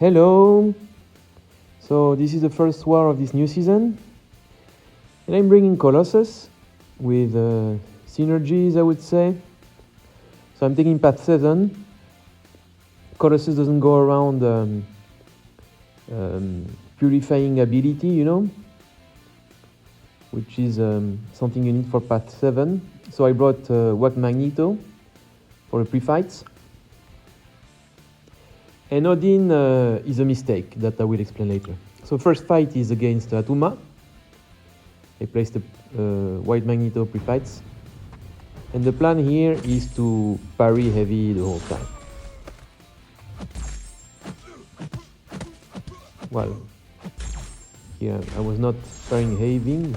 Hello! So this is the first war of this new season, and I'm bringing Colossus with synergies, I would say. So I'm taking path 7. Colossus doesn't go around purifying ability, you know, which is something you need for path 7. So I brought Wack Magneto for the pre-fights. And Odin is a mistake that I will explain later. So first fight is against Attuma. I placed the White Magneto pre-fights. And the plan here is to parry heavy the whole time. Well, here I was not parrying heavy.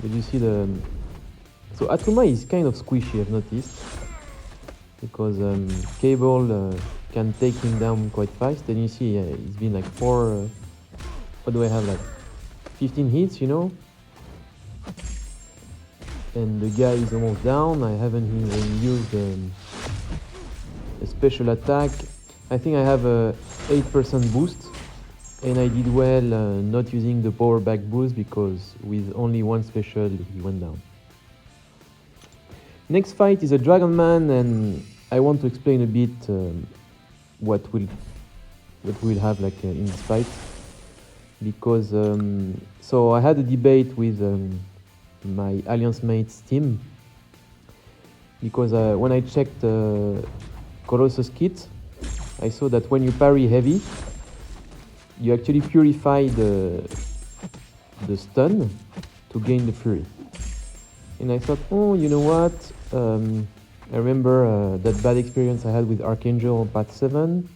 But you see the... So Attuma is kind of squishy, I've noticed. Because Cable can take him down quite fast. And you see it's been like 4... what do I have, like 15 hits, you know? And the guy is almost down. I haven't even used a special attack. I think I have a 8% boost. And I did well not using the power back boost because with only one special he went down. Next fight is a Dragonman, and I want to explain a bit what we'll have like in this fight, because so I had a debate with my alliance mates team, because when I checked Colossus kit, I saw that when you parry heavy, you actually purify the stun to gain the fury. And I thought, oh, you know what? I remember that bad experience I had with Archangel on Path 7,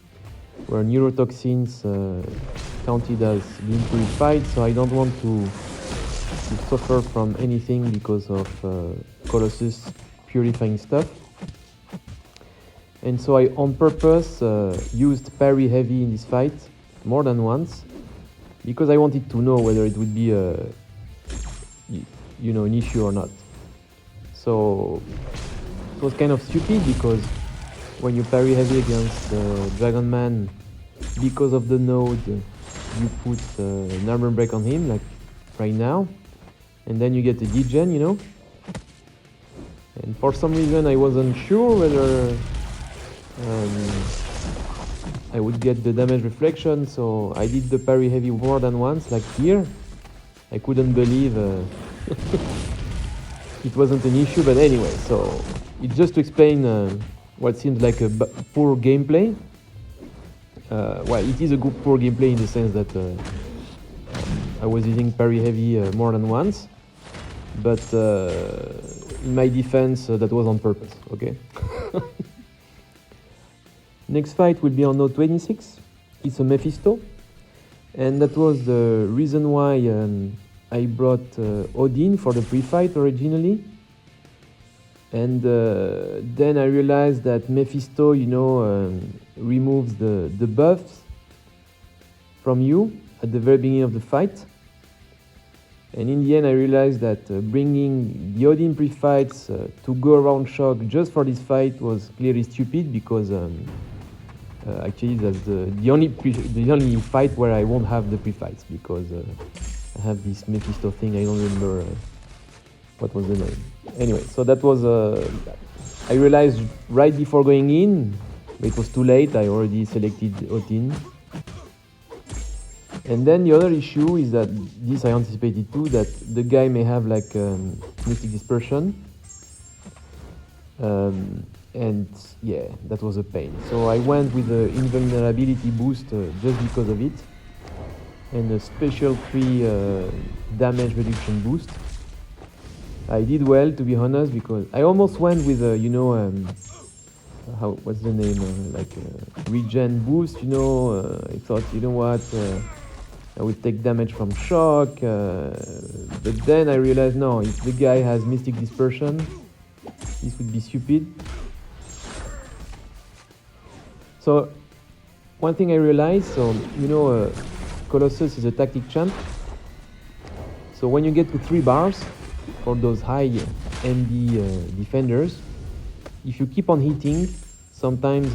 where neurotoxins counted as being purified, so I don't want to suffer from anything because of Colossus purifying stuff. And so I, on purpose, used parry heavy in this fight more than once, because I wanted to know whether it would be an issue or not. So it was kind of stupid, because when you parry heavy against Dragonman, because of the node, you put an armor break on him, like right now, and then you get a degen, you know. And for some reason I wasn't sure whether I would get the damage reflection, so I did the parry heavy more than once, like here. I couldn't believe it wasn't an issue, but anyway, so it's just to explain what seems like a poor gameplay. Well, it is a good poor gameplay in the sense that I was using parry heavy more than once, but in my defense, that was on purpose, okay? Next fight will be on Node 26. It's a Mephisto, and that was the reason why I brought Odin for the pre-fight originally. And then I realized that Mephisto, you know, removes the buffs from you at the very beginning of the fight. And in the end I realized that bringing the Odin pre-fights to go around shock just for this fight was clearly stupid, because actually that's the only fight where I won't have the pre-fights, because I have this Mephisto thing. I don't remember what was the name. Anyway, so that was I realized right before going in, but it was too late. I already selected Odin. And then the other issue is that this I anticipated too, that the guy may have like Mystic Dispersion. And yeah, that was a pain. So I went with the invulnerability boost just because of it, and a special 3 damage reduction boost. I did well, to be honest, because I almost went with what's the name, regen boost, you know. I thought, you know what, I would take damage from shock, but then I realized, no, if the guy has Mystic Dispersion, this would be stupid. So one thing I realized, so you know, Colossus is a tactic champ. So when you get to 3 bars for those high MD defenders, if you keep on hitting, sometimes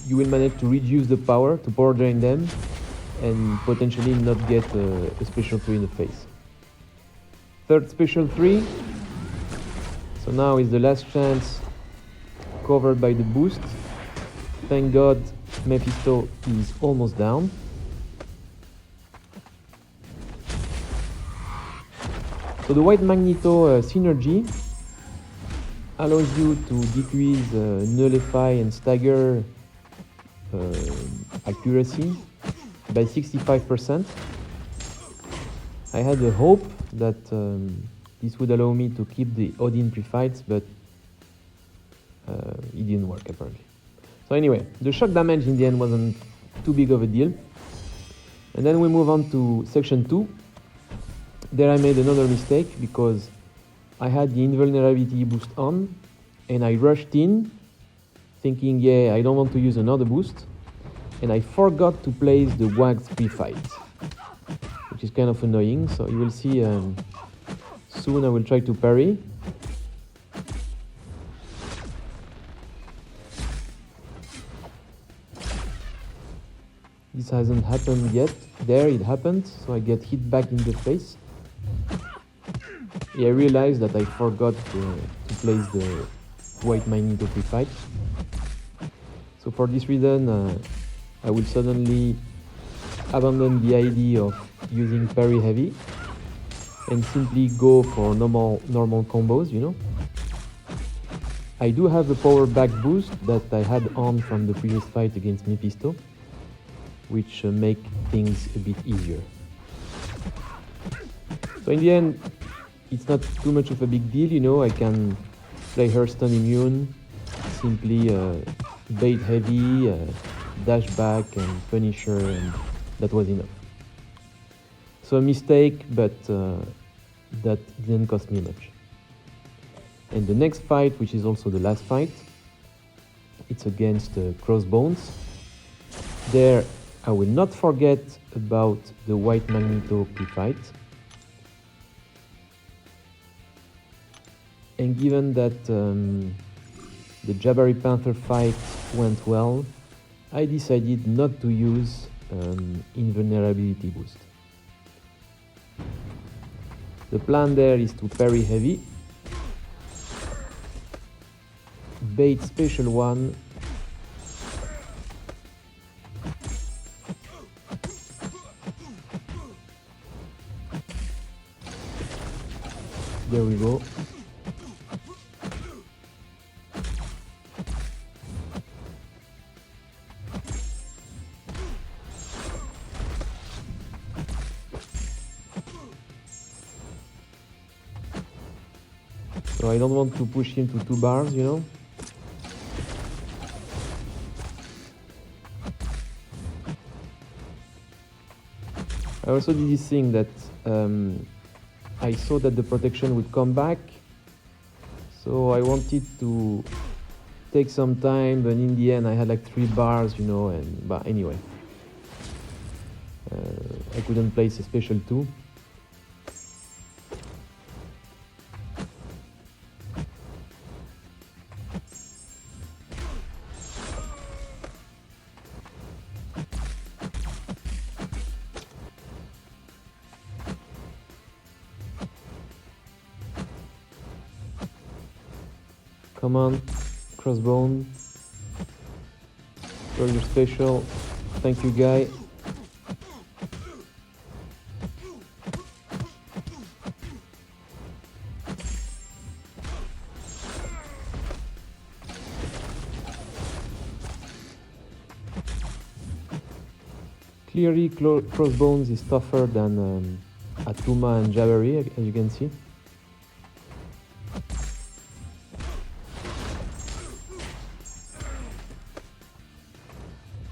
you will manage to reduce the power, to power drain them, and potentially not get a special 3 in the face. Third special 3. So now is the last chance covered by the boost. Thank God Mephisto is almost down. So the White Magneto synergy allows you to decrease nullify and stagger accuracy by 65%. I had a hope that this would allow me to keep the Odin pre-fights, but it didn't work apparently. So anyway, the shock damage in the end wasn't too big of a deal. And then we move on to section 2. There I made another mistake because I had the invulnerability boost on and I rushed in thinking, yeah, I don't want to use another boost, and I forgot to place the Wags pre-fight, which is kind of annoying. So you will see soon I will try to parry. This hasn't happened yet. There it happened, so I get hit back in the face. Yeah, I realized that I forgot to place the White Magneto pre-fight. So for this reason, I will suddenly abandon the idea of using parry heavy and simply go for normal combos, you know. I do have a power back boost that I had on from the previous fight against Mephisto, which make things a bit easier. So in the end, it's not too much of a big deal, you know. I can play her stun immune, simply bait heavy, dash back and punish her, and that was enough. So a mistake, but that didn't cost me much. And the next fight, which is also the last fight, it's against Crossbones. There I will not forget about the White Magneto pre-fight. And given that the Jabari Panther fight went well, I decided not to use invulnerability boost. The plan there is to parry heavy, bait special 1, there we go. So I don't want to push him to 2 bars, you know. I also did this thing that I saw that the protection would come back, so I wanted to take some time, but in the end I had like 3 bars, you know, but anyway, I couldn't place a special 2. Come on, Crossbone. For your special. Thank you, guy. Clearly, Crossbones is tougher than Attuma and Jabari, as you can see.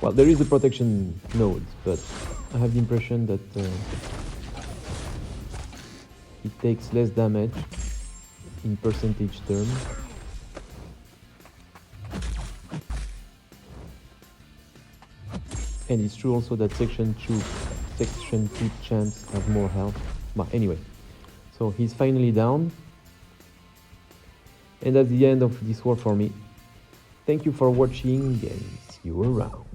Well, there is a protection node, but I have the impression that it takes less damage in percentage terms. And it's true also that section 2 champs have more health. But anyway, so he's finally down. And that's the end of this war for me. Thank you for watching and you around.